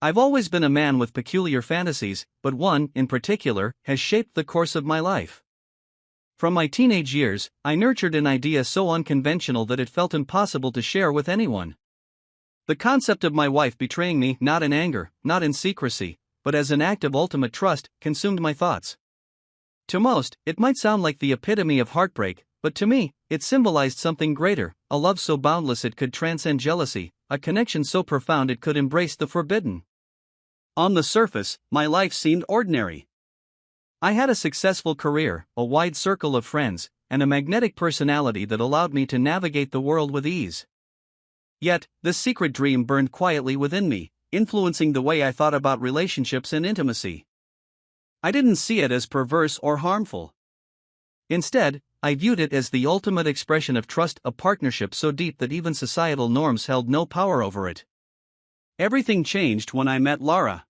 I've always been a man with peculiar fantasies, but one, in particular, has shaped the course of my life. From my teenage years, I nurtured an idea so unconventional that it felt impossible to share with anyone. The concept of my wife betraying me, not in anger, not in secrecy, but as an act of ultimate trust, consumed my thoughts. To most, it might sound like the epitome of heartbreak, but to me, it symbolized something greater, a love so boundless it could transcend jealousy, a connection so profound it could embrace the forbidden. On the surface, my life seemed ordinary. I had a successful career, a wide circle of friends, and a magnetic personality that allowed me to navigate the world with ease. Yet, this secret dream burned quietly within me, influencing the way I thought about relationships and intimacy. I didn't see it as perverse or harmful. Instead, I viewed it as the ultimate expression of trust, a partnership so deep that even societal norms held no power over it. Everything changed when I met Lara.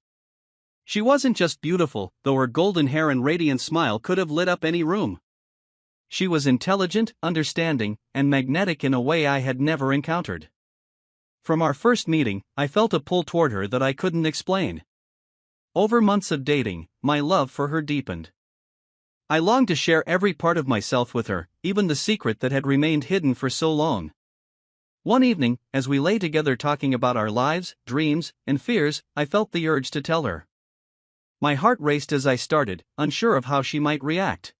She wasn't just beautiful, though her golden hair and radiant smile could have lit up any room. She was intelligent, understanding, and magnetic in a way I had never encountered. From our first meeting, I felt a pull toward her that I couldn't explain. Over months of dating, my love for her deepened. I longed to share every part of myself with her, even the secret that had remained hidden for so long. One evening, as we lay together talking about our lives, dreams, and fears, I felt the urge to tell her. My heart raced as I started, unsure of how she might react.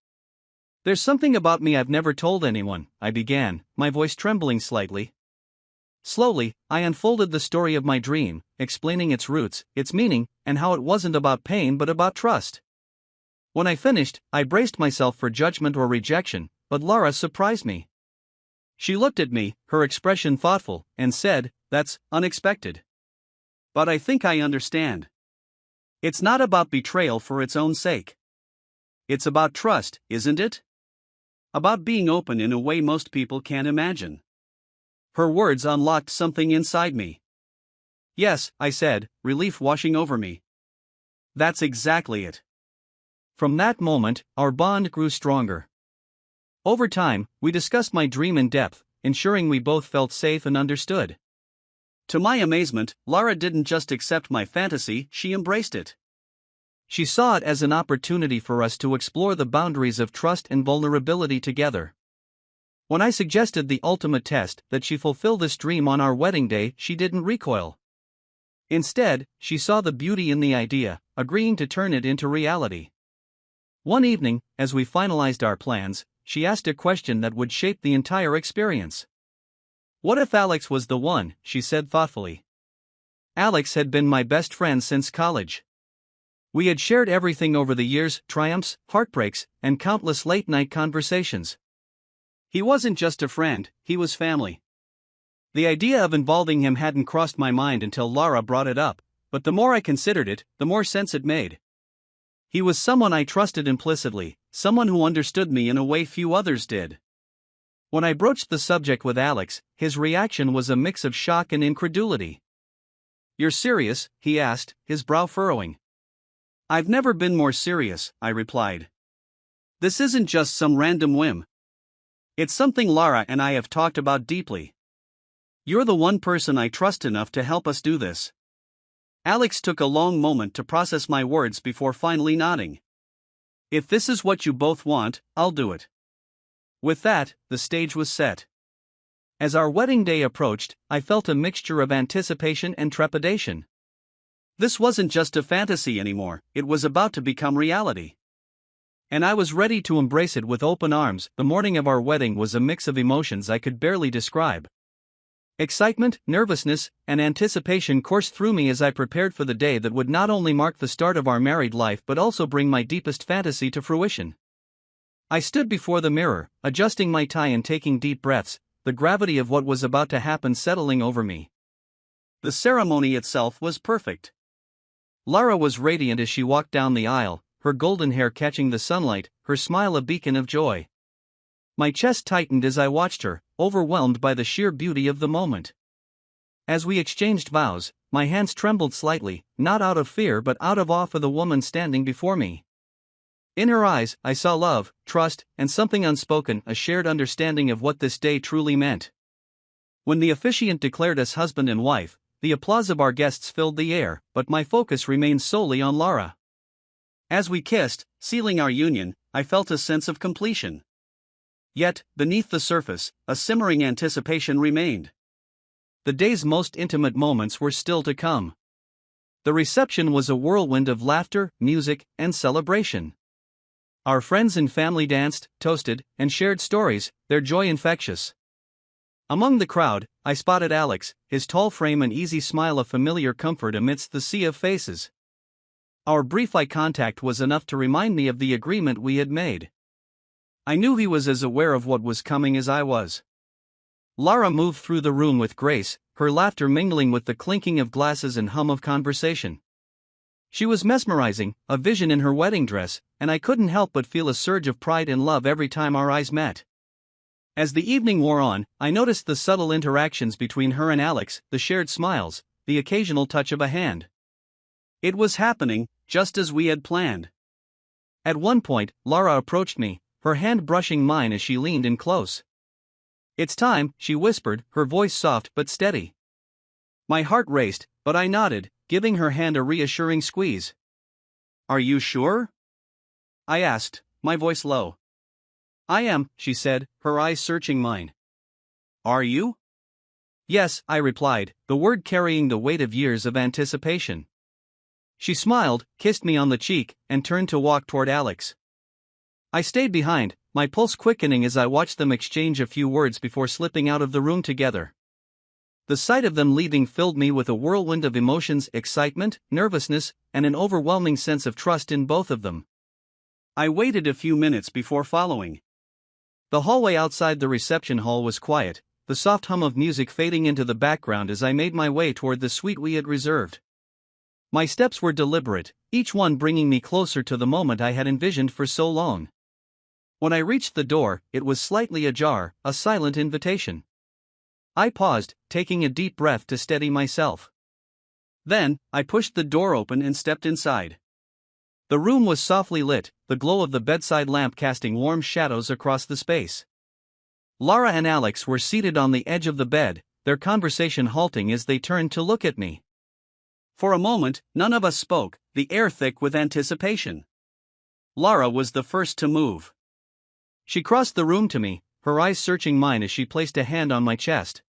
"There's something about me I've never told anyone," I began, my voice trembling slightly. Slowly, I unfolded the story of my dream, explaining its roots, its meaning, and how it wasn't about pain but about trust. When I finished, I braced myself for judgment or rejection, but Lara surprised me. She looked at me, her expression thoughtful, and said, "That's unexpected. But I think I understand. It's not about betrayal for its own sake. It's about trust, isn't it? About being open in a way most people can't imagine." Her words unlocked something inside me. "Yes," I said, relief washing over me. "That's exactly it." From that moment, our bond grew stronger. Over time, we discussed my dream in depth, ensuring we both felt safe and understood. To my amazement, Lara didn't just accept my fantasy, she embraced it. She saw it as an opportunity for us to explore the boundaries of trust and vulnerability together. When I suggested the ultimate test, that she fulfill this dream on our wedding day, she didn't recoil. Instead, she saw the beauty in the idea, agreeing to turn it into reality. One evening, as we finalized our plans, she asked a question that would shape the entire experience. "What if Alex was the one?" she said thoughtfully. Alex had been my best friend since college. We had shared everything over the years, triumphs, heartbreaks, and countless late-night conversations. He wasn't just a friend, he was family. The idea of involving him hadn't crossed my mind until Lara brought it up, but the more I considered it, the more sense it made. He was someone I trusted implicitly, someone who understood me in a way few others did. When I broached the subject with Alex, his reaction was a mix of shock and incredulity. "You're serious?" he asked, his brow furrowing. "I've never been more serious," I replied. "This isn't just some random whim. It's something Lara and I have talked about deeply. You're the one person I trust enough to help us do this." Alex took a long moment to process my words before finally nodding. "If this is what you both want, I'll do it." With that, the stage was set. As our wedding day approached, I felt a mixture of anticipation and trepidation. This wasn't just a fantasy anymore, it was about to become reality. And I was ready to embrace it with open arms. The morning of our wedding was a mix of emotions I could barely describe. Excitement, nervousness, and anticipation coursed through me as I prepared for the day that would not only mark the start of our married life but also bring my deepest fantasy to fruition. I stood before the mirror, adjusting my tie and taking deep breaths, the gravity of what was about to happen settling over me. The ceremony itself was perfect. Lara was radiant as she walked down the aisle, her golden hair catching the sunlight, her smile a beacon of joy. My chest tightened as I watched her, overwhelmed by the sheer beauty of the moment. As we exchanged vows, my hands trembled slightly, not out of fear but out of awe for the woman standing before me. In her eyes, I saw love, trust, and something unspoken, a shared understanding of what this day truly meant. When the officiant declared us husband and wife, the applause of our guests filled the air, but my focus remained solely on Lara. As we kissed, sealing our union, I felt a sense of completion. Yet, beneath the surface, a simmering anticipation remained. The day's most intimate moments were still to come. The reception was a whirlwind of laughter, music, and celebration. Our friends and family danced, toasted, and shared stories, their joy infectious. Among the crowd, I spotted Alex, his tall frame and easy smile a familiar comfort amidst the sea of faces. Our brief eye contact was enough to remind me of the agreement we had made. I knew he was as aware of what was coming as I was. Lara moved through the room with grace, her laughter mingling with the clinking of glasses and hum of conversation. She was mesmerizing, a vision in her wedding dress, and I couldn't help but feel a surge of pride and love every time our eyes met. As the evening wore on, I noticed the subtle interactions between her and Alex, the shared smiles, the occasional touch of a hand. It was happening, just as we had planned. At one point, Lara approached me, her hand brushing mine as she leaned in close. "It's time," she whispered, her voice soft but steady. My heart raced, but I nodded, giving her hand a reassuring squeeze. "Are you sure?" I asked, my voice low. "I am," she said, her eyes searching mine. "Are you?" "Yes," I replied, the word carrying the weight of years of anticipation. She smiled, kissed me on the cheek, and turned to walk toward Alex. I stayed behind, my pulse quickening as I watched them exchange a few words before slipping out of the room together. The sight of them leaving filled me with a whirlwind of emotions: excitement, nervousness, and an overwhelming sense of trust in both of them. I waited a few minutes before following. The hallway outside the reception hall was quiet, the soft hum of music fading into the background as I made my way toward the suite we had reserved. My steps were deliberate, each one bringing me closer to the moment I had envisioned for so long. When I reached the door, it was slightly ajar, a silent invitation. I paused, taking a deep breath to steady myself. Then, I pushed the door open and stepped inside. The room was softly lit, the glow of the bedside lamp casting warm shadows across the space. Lara and Alex were seated on the edge of the bed, their conversation halting as they turned to look at me. For a moment, none of us spoke, the air thick with anticipation. Lara was the first to move. She crossed the room to me, her eyes searching mine as she placed a hand on my chest.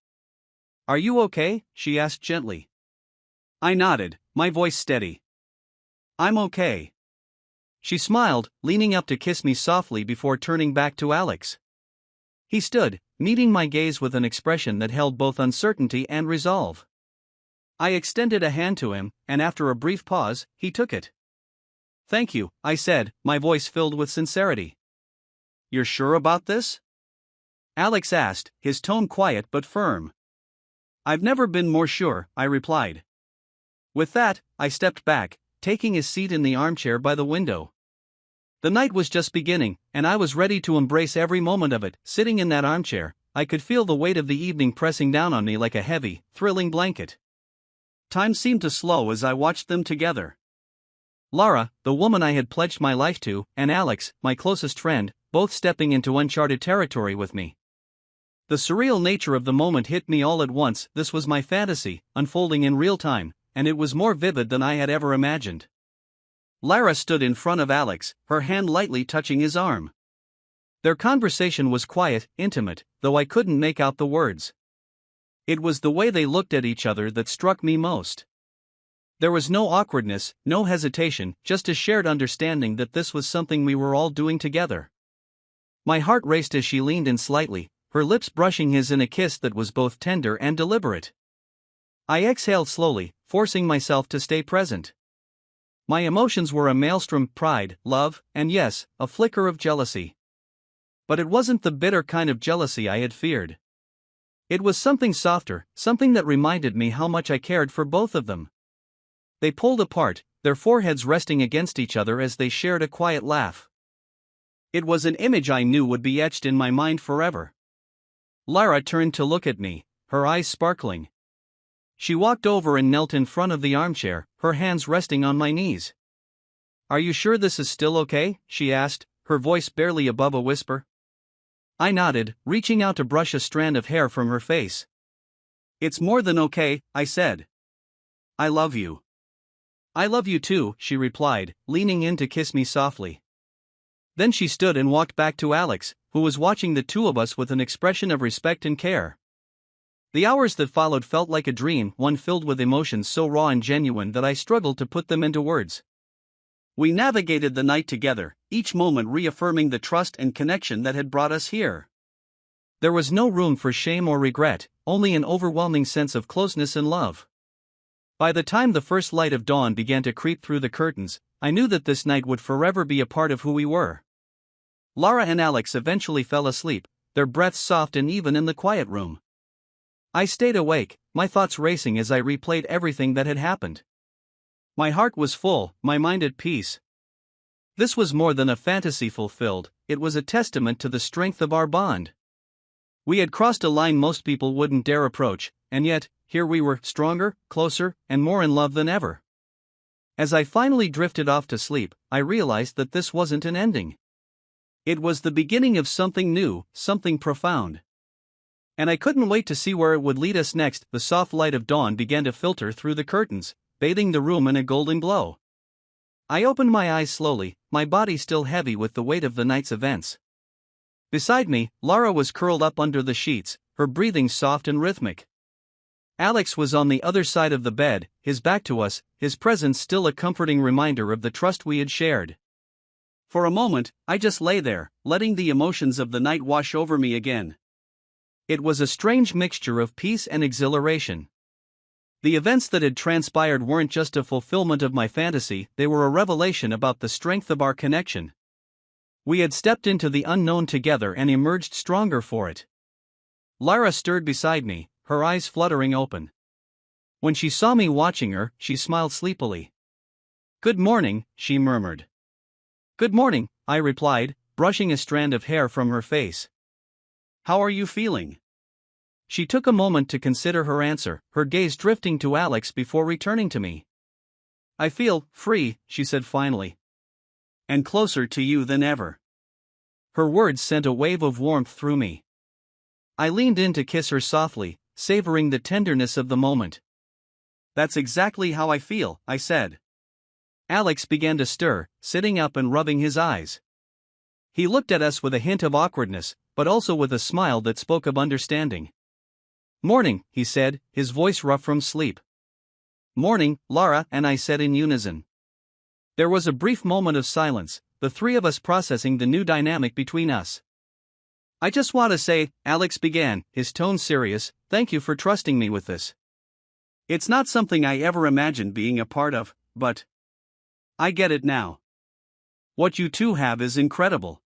"Are you okay?" she asked gently. I nodded, my voice steady. "I'm okay." She smiled, leaning up to kiss me softly before turning back to Alex. He stood, meeting my gaze with an expression that held both uncertainty and resolve. I extended a hand to him, and after a brief pause, he took it. "Thank you," I said, my voice filled with sincerity. "You're sure about this?" Alex asked, his tone quiet but firm. "I've never been more sure," I replied. With that, I stepped back, taking his seat in the armchair by the window. The night was just beginning, and I was ready to embrace every moment of it. Sitting in that armchair, I could feel the weight of the evening pressing down on me like a heavy, thrilling blanket. Time seemed to slow as I watched them together. Lara, the woman I had pledged my life to, and Alex, my closest friend, both stepping into uncharted territory with me. The surreal nature of the moment hit me all at once. This was my fantasy, unfolding in real time, and it was more vivid than I had ever imagined. Lara stood in front of Alex, her hand lightly touching his arm. Their conversation was quiet, intimate, though I couldn't make out the words. It was the way they looked at each other that struck me most. There was no awkwardness, no hesitation, just a shared understanding that this was something we were all doing together. My heart raced as she leaned in slightly, her lips brushing his in a kiss that was both tender and deliberate. I exhaled slowly, forcing myself to stay present. My emotions were a maelstrom: pride, love, and yes, a flicker of jealousy. But it wasn't the bitter kind of jealousy I had feared. It was something softer, something that reminded me how much I cared for both of them. They pulled apart, their foreheads resting against each other as they shared a quiet laugh. It was an image I knew would be etched in my mind forever. Lara turned to look at me, her eyes sparkling. She walked over and knelt in front of the armchair, her hands resting on my knees. "Are you sure this is still okay?" she asked, her voice barely above a whisper. I nodded, reaching out to brush a strand of hair from her face. "It's more than okay," I said. I love you." "I love you too," she replied, leaning in to kiss me softly. Then she stood and walked back to Alex, who was watching the two of us with an expression of respect and care. The hours that followed felt like a dream, one filled with emotions so raw and genuine that I struggled to put them into words. We navigated the night together, each moment reaffirming the trust and connection that had brought us here. There was no room for shame or regret, only an overwhelming sense of closeness and love. By the time the first light of dawn began to creep through the curtains, I knew that this night would forever be a part of who we were. Lara and Alex eventually fell asleep, their breaths soft and even in the quiet room. I stayed awake, my thoughts racing as I replayed everything that had happened. My heart was full, my mind at peace. This was more than a fantasy fulfilled, it was a testament to the strength of our bond. We had crossed a line most people wouldn't dare approach, and yet, here we were, stronger, closer, and more in love than ever. As I finally drifted off to sleep, I realized that this wasn't an ending. It was the beginning of something new, something profound. And I couldn't wait to see where it would lead us next. The soft light of dawn began to filter through the curtains, bathing the room in a golden glow. I opened my eyes slowly, my body still heavy with the weight of the night's events. Beside me, Lara was curled up under the sheets, her breathing soft and rhythmic. Alex was on the other side of the bed, his back to us, his presence still a comforting reminder of the trust we had shared. For a moment, I just lay there, letting the emotions of the night wash over me again. It was a strange mixture of peace and exhilaration. The events that had transpired weren't just a fulfillment of my fantasy, they were a revelation about the strength of our connection. We had stepped into the unknown together and emerged stronger for it. Lara stirred beside me, her eyes fluttering open. When she saw me watching her, she smiled sleepily. "Good morning," she murmured. "Good morning," I replied, brushing a strand of hair from her face. "How are you feeling?" She took a moment to consider her answer, her gaze drifting to Alex before returning to me. "I feel free," she said finally. "And closer to you than ever." Her words sent a wave of warmth through me. I leaned in to kiss her softly, savoring the tenderness of the moment. "That's exactly how I feel," I said. Alex began to stir, sitting up and rubbing his eyes. He looked at us with a hint of awkwardness, but also with a smile that spoke of understanding. "Morning," he said, his voice rough from sleep. "Morning, Lara," and I said in unison. There was a brief moment of silence, the three of us processing the new dynamic between us. "I just want to say," Alex began, his tone serious, "thank you for trusting me with this. It's not something I ever imagined being a part of, but I get it now. What you two have is incredible."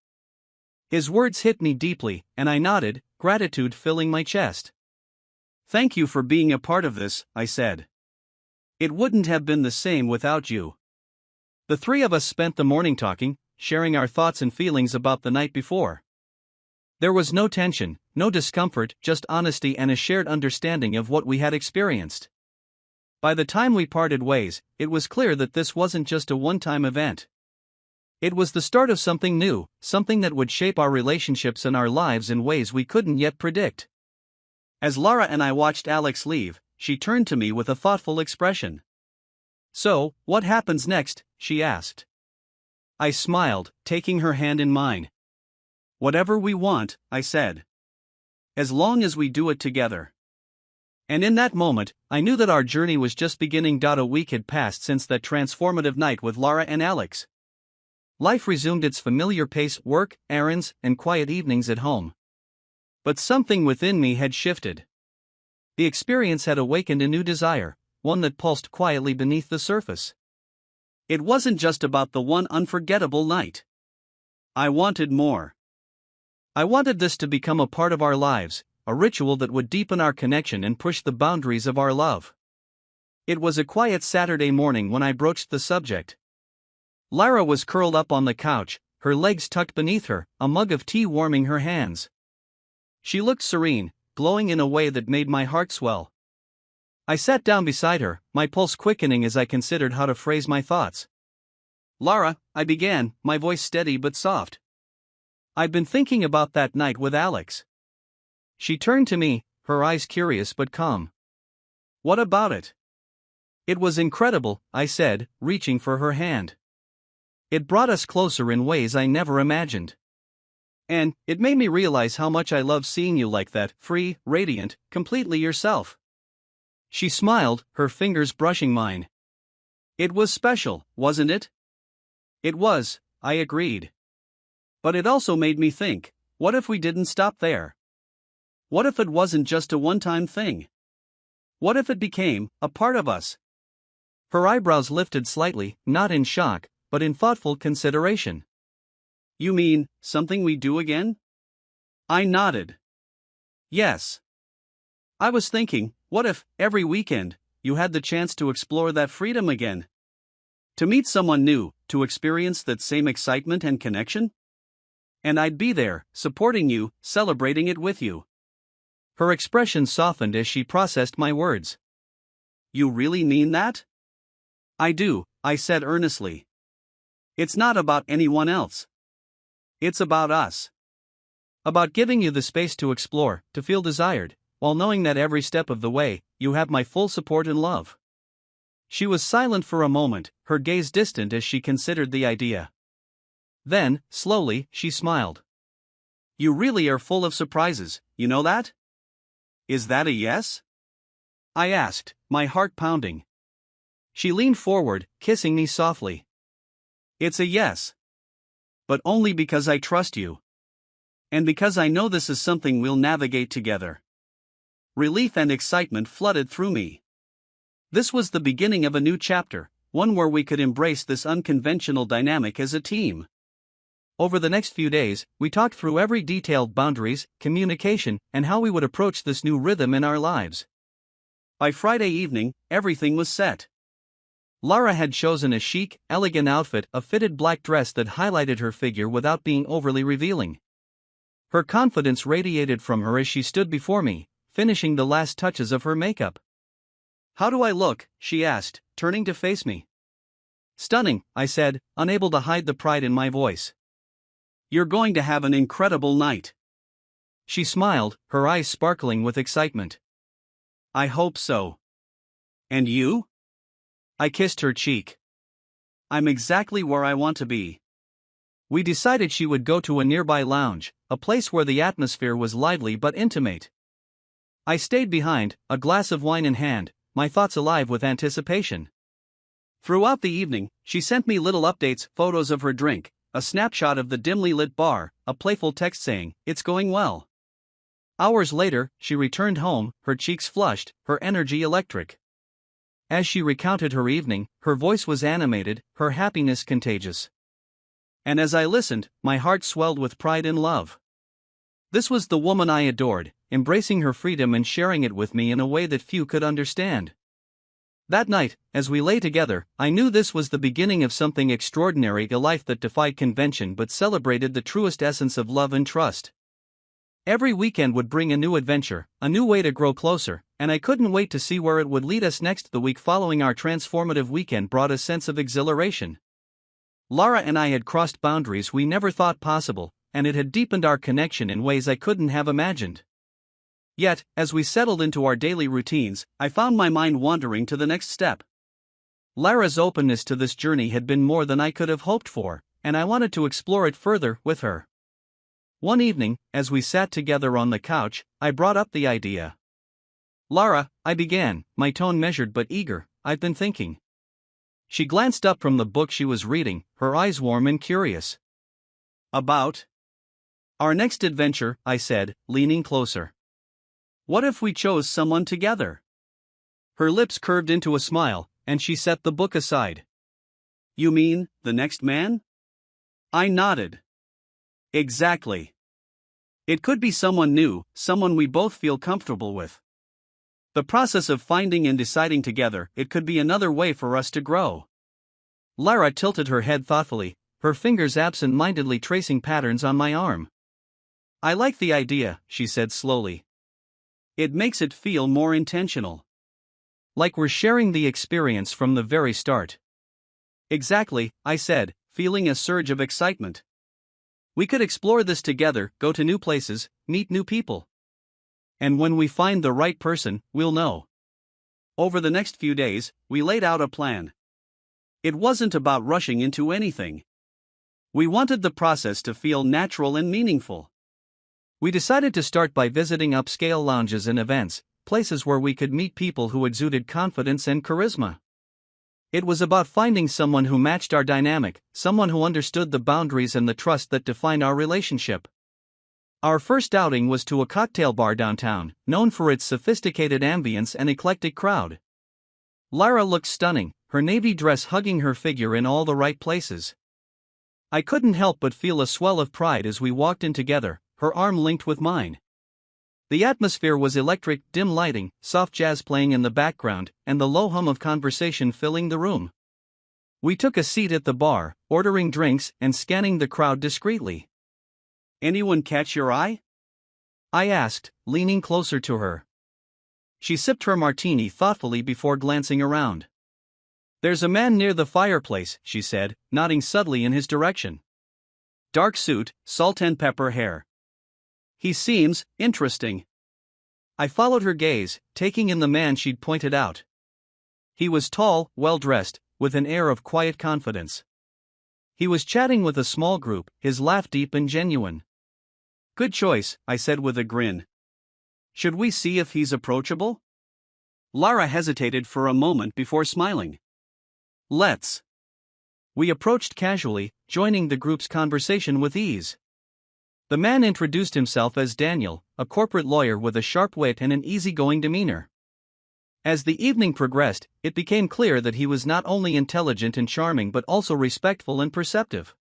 His words hit me deeply, and I nodded, gratitude filling my chest. "Thank you for being a part of this," I said. "It wouldn't have been the same without you." The three of us spent the morning talking, sharing our thoughts and feelings about the night before. There was no tension, no discomfort, just honesty and a shared understanding of what we had experienced. By the time we parted ways, it was clear that this wasn't just a one-time event. It was the start of something new, something that would shape our relationships and our lives in ways we couldn't yet predict. As Lara and I watched Alex leave, she turned to me with a thoughtful expression. "So, what happens next?" she asked. I smiled, taking her hand in mine. "Whatever we want," I said. "As long as we do it together." And in that moment, I knew that our journey was just beginning. A week had passed since that transformative night with Lara and Alex. Life resumed its familiar pace, work, errands, and quiet evenings at home. But something within me had shifted. The experience had awakened a new desire, one that pulsed quietly beneath the surface. It wasn't just about the one unforgettable night. I wanted more. I wanted this to become a part of our lives, a ritual that would deepen our connection and push the boundaries of our love. It was a quiet Saturday morning when I broached the subject. Lara was curled up on the couch, her legs tucked beneath her, a mug of tea warming her hands. She looked serene, glowing in a way that made my heart swell. I sat down beside her, my pulse quickening as I considered how to phrase my thoughts. "Lara," I began, my voice steady but soft. "I've been thinking about that night with Alex." She turned to me, her eyes curious but calm. "What about it?" It was incredible, I said, reaching for her hand. It brought us closer in ways I never imagined. And it made me realize how much I love seeing you like that, free, radiant, completely yourself. She smiled, her fingers brushing mine. It was special, wasn't it? It was, I agreed. But it also made me think, what if we didn't stop there? What if it wasn't just a one-time thing? What if it became a part of us? Her eyebrows lifted slightly, not in shock, but in thoughtful consideration. You mean, something we do again? I nodded. Yes. I was thinking, what if, every weekend, you had the chance to explore that freedom again? To meet someone new, to experience that same excitement and connection? And I'd be there, supporting you, celebrating it with you. Her expression softened as she processed my words. You really mean that? I do, I said earnestly. It's not about anyone else. It's about us. About giving you the space to explore, to feel desired, while knowing that every step of the way, you have my full support and love. She was silent for a moment, her gaze distant as she considered the idea. Then, slowly, she smiled. You really are full of surprises, you know that? Is that a yes? I asked, my heart pounding. She leaned forward, kissing me softly. It's a yes. But only because I trust you. And because I know this is something we'll navigate together. Relief and excitement flooded through me. This was the beginning of a new chapter, one where we could embrace this unconventional dynamic as a team. Over the next few days, we talked through every detailed boundaries, communication, and how we would approach this new rhythm in our lives. By Friday evening, everything was set. Lara had chosen a chic, elegant outfit, a fitted black dress that highlighted her figure without being overly revealing. Her confidence radiated from her as she stood before me, finishing the last touches of her makeup. How do I look? She asked, turning to face me. Stunning, I said, unable to hide the pride in my voice. You're going to have an incredible night. She smiled, her eyes sparkling with excitement. I hope so. And you? I kissed her cheek. I'm exactly where I want to be. We decided she would go to a nearby lounge, a place where the atmosphere was lively but intimate. I stayed behind, a glass of wine in hand, my thoughts alive with anticipation. Throughout the evening, she sent me little updates, photos of her drink, a snapshot of the dimly lit bar, a playful text saying, "It's going well." Hours later, she returned home, her cheeks flushed, her energy electric. As she recounted her evening, her voice was animated, her happiness contagious. And as I listened, my heart swelled with pride and love. This was the woman I adored, embracing her freedom and sharing it with me in a way that few could understand. That night, as we lay together, I knew this was the beginning of something extraordinary, a life that defied convention but celebrated the truest essence of love and trust. Every weekend would bring a new adventure, a new way to grow closer, and I couldn't wait to see where it would lead us next. The week following our transformative weekend brought a sense of exhilaration. Lara and I had crossed boundaries we never thought possible, and it had deepened our connection in ways I couldn't have imagined. Yet, as we settled into our daily routines, I found my mind wandering to the next step. Lara's openness to this journey had been more than I could have hoped for, and I wanted to explore it further with her. One evening, as we sat together on the couch, I brought up the idea. Lara, I began, my tone measured but eager, I've been thinking. She glanced up from the book she was reading, her eyes warm and curious. About our next adventure, I said, leaning closer. What if we chose someone together? Her lips curved into a smile, and she set the book aside. You mean, the next man? I nodded. Exactly. It could be someone new, someone we both feel comfortable with. The process of finding and deciding together, it could be another way for us to grow. Lara tilted her head thoughtfully, her fingers absent-mindedly tracing patterns on my arm. I like the idea, she said slowly. It makes it feel more intentional. Like we're sharing the experience from the very start. Exactly, I said, feeling a surge of excitement. We could explore this together, go to new places, meet new people. And when we find the right person, we'll know. Over the next few days, we laid out a plan. It wasn't about rushing into anything. We wanted the process to feel natural and meaningful. We decided to start by visiting upscale lounges and events, places where we could meet people who exuded confidence and charisma. It was about finding someone who matched our dynamic, someone who understood the boundaries and the trust that define our relationship. Our first outing was to a cocktail bar downtown, known for its sophisticated ambience and eclectic crowd. Lara looked stunning, her navy dress hugging her figure in all the right places. I couldn't help but feel a swell of pride as we walked in together, her arm linked with mine. The atmosphere was electric, dim lighting, soft jazz playing in the background, and the low hum of conversation filling the room. We took a seat at the bar, ordering drinks and scanning the crowd discreetly. "Anyone catch your eye?" I asked, leaning closer to her. She sipped her martini thoughtfully before glancing around. "There's a man near the fireplace," she said, nodding subtly in his direction. "Dark suit, salt and pepper hair. He seems interesting." I followed her gaze, taking in the man she'd pointed out. He was tall, well-dressed, with an air of quiet confidence. He was chatting with a small group, his laugh deep and genuine. "Good choice," I said with a grin. "Should we see if he's approachable?" Lara hesitated for a moment before smiling. "Let's." We approached casually, joining the group's conversation with ease. The man introduced himself as Daniel, a corporate lawyer with a sharp wit and an easygoing demeanor. As the evening progressed, it became clear that he was not only intelligent and charming but also respectful and perceptive.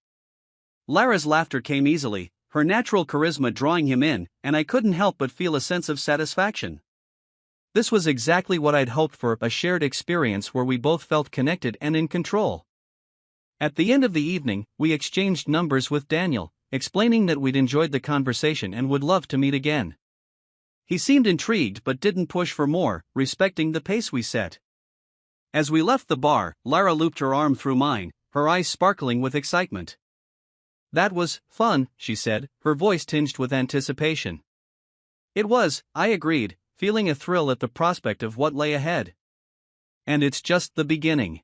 Lara's laughter came easily, her natural charisma drawing him in, and I couldn't help but feel a sense of satisfaction. This was exactly what I'd hoped for, a shared experience where we both felt connected and in control. At the end of the evening, we exchanged numbers with Daniel, explaining that we'd enjoyed the conversation and would love to meet again. He seemed intrigued but didn't push for more, respecting the pace we set. As we left the bar, Lara looped her arm through mine, her eyes sparkling with excitement. "That was fun," she said, her voice tinged with anticipation. "It was," I agreed, feeling a thrill at the prospect of what lay ahead. And it's just the beginning.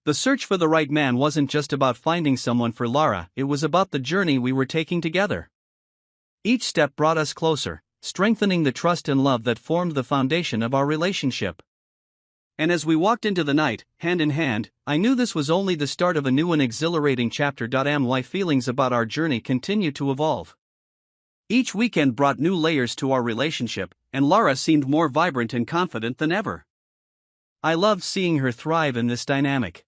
The search for the right man wasn't just about finding someone for Lara, it was about the journey we were taking together. Each step brought us closer, strengthening the trust and love that formed the foundation of our relationship. And as we walked into the night, hand in hand, I knew this was only the start of a new and exhilarating chapter. My feelings about our journey continued to evolve. Each weekend brought new layers to our relationship, and Lara seemed more vibrant and confident than ever. I loved seeing her thrive in this dynamic.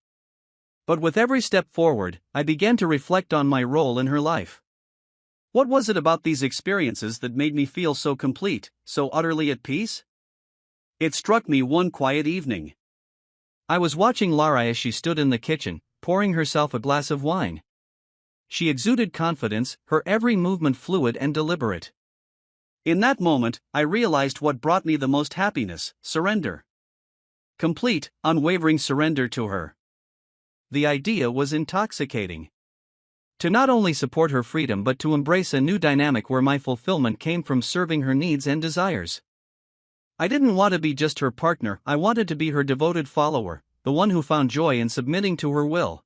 But with every step forward, I began to reflect on my role in her life. What was it about these experiences that made me feel so complete, so utterly at peace? It struck me one quiet evening. I was watching Lara as she stood in the kitchen, pouring herself a glass of wine. She exuded confidence, her every movement fluid and deliberate. In that moment, I realized what brought me the most happiness: surrender. Complete, unwavering surrender to her. The idea was intoxicating. To not only support her freedom but to embrace a new dynamic where my fulfillment came from serving her needs and desires. I didn't want to be just her partner, I wanted to be her devoted follower, the one who found joy in submitting to her will.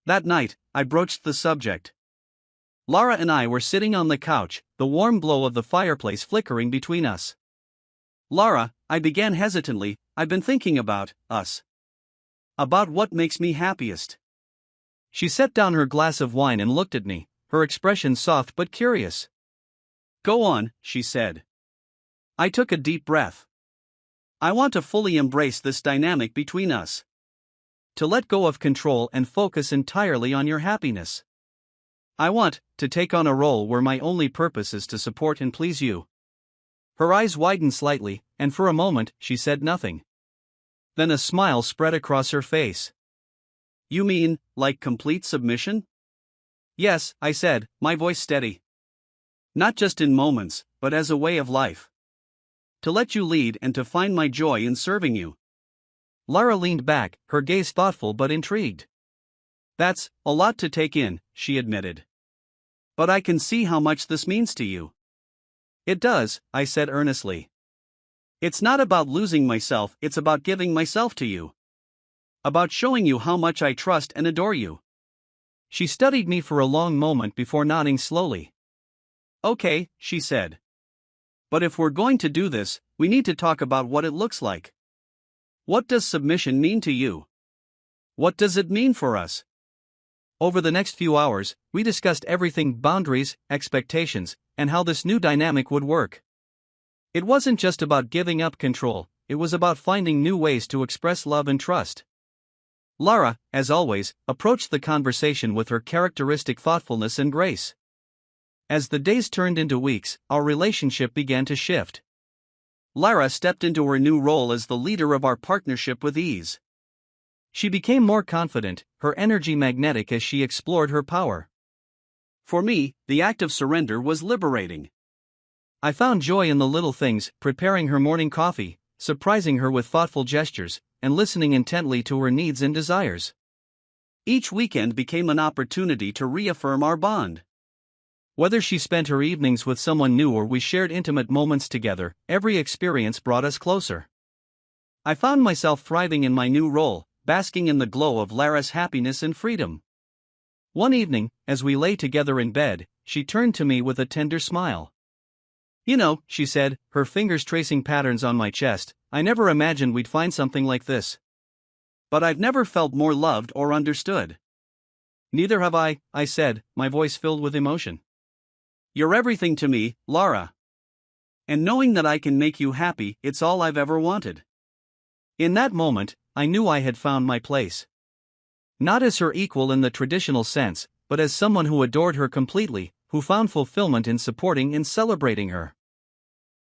That night, I broached the subject. Lara and I were sitting on the couch, the warm glow of the fireplace flickering between us. "Lara," I began hesitantly, "I've been thinking about us. About what makes me happiest." She set down her glass of wine and looked at me, her expression soft but curious. "Go on," she said. I took a deep breath. "I want to fully embrace this dynamic between us. To let go of control and focus entirely on your happiness. I want to take on a role where my only purpose is to support and please you." Her eyes widened slightly, and for a moment, she said nothing. Then a smile spread across her face. "You mean, like complete submission?" "Yes," I said, my voice steady. "Not just in moments, but as a way of life. To let you lead and to find my joy in serving you." Lara leaned back, her gaze thoughtful but intrigued. "That's a lot to take in," she admitted. "But I can see how much this means to you." "It does," I said earnestly. It's not about losing myself, it's about giving myself to you. About showing you how much I trust and adore you. She studied me for a long moment before nodding slowly. Okay, she said. But if we're going to do this, we need to talk about what it looks like. What does submission mean to you? What does it mean for us? Over the next few hours, we discussed everything: boundaries, expectations, and how this new dynamic would work. It wasn't just about giving up control, it was about finding new ways to express love and trust. Lara, as always, approached the conversation with her characteristic thoughtfulness and grace. As the days turned into weeks, our relationship began to shift. Lara stepped into her new role as the leader of our partnership with ease. She became more confident, her energy magnetic as she explored her power. For me, the act of surrender was liberating. I found joy in the little things: preparing her morning coffee, surprising her with thoughtful gestures, and listening intently to her needs and desires. Each weekend became an opportunity to reaffirm our bond. Whether she spent her evenings with someone new or we shared intimate moments together, every experience brought us closer. I found myself thriving in my new role, basking in the glow of Lara's happiness and freedom. One evening, as we lay together in bed, she turned to me with a tender smile. "You know," she said, her fingers tracing patterns on my chest, "I never imagined we'd find something like this. But I've never felt more loved or understood." "Neither have I," I said, my voice filled with emotion. "You're everything to me, Lara. And knowing that I can make you happy, it's all I've ever wanted." In that moment, I knew I had found my place. Not as her equal in the traditional sense, but as someone who adored her completely, who found fulfillment in supporting and celebrating her.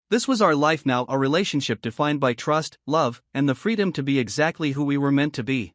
This was our life now, a relationship defined by trust, love, and the freedom to be exactly who we were meant to be.